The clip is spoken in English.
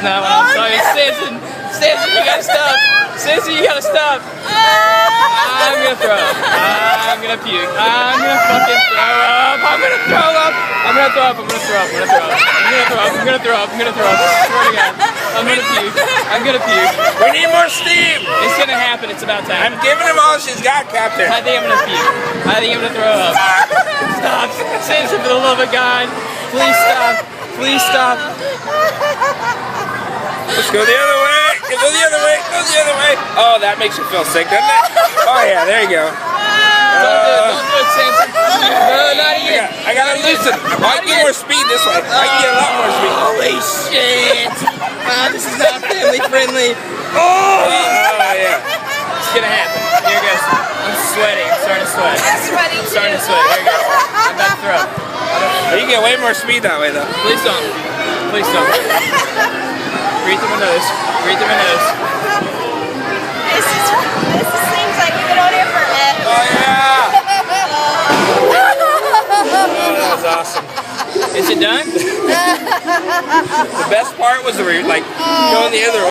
not what I'm talking about. Samson, you gotta stop. Samson, you gotta stop. I'm gonna throw up. I'm gonna puke. I'm gonna fucking throw up. I'm gonna throw up. I'm gonna throw up. I'm gonna throw up. I'm gonna throw up. I'm gonna throw up. I'm gonna throw up. I'm gonna throw up. I swear to God. I'm gonna puke. I'm gonna puke. We need more steam. It's gonna happen. It's about time. I'm giving him all she's got, Captain. I think I'm gonna puke. I think I'm gonna throw up. Stop. Samson, for the love of God. Please stop. Please stop. Let's go the other way. Go the other way. Go the other way. Oh, that makes you feel sick, doesn't it? Oh, yeah. There you go. Don't do it, Samson. No, not again. I gotta loosen. I can get more speed this way. I can get a lot more speed. Holy shit. This is not family friendly. Oh, yeah. It's gonna happen. Here it goes. I'm sweating. I'm starting to sweat. I'm sweating I'm starting to too. sweat. Here it goes. I'm about to throw up. You can get way more speed that way, though. Please don't. Please don't. Breathe through my nose. Breathe through my nose. This seems like you've been on here forever. Oh, yeah. Oh, that was awesome. Is it done? The best part was the going the other way.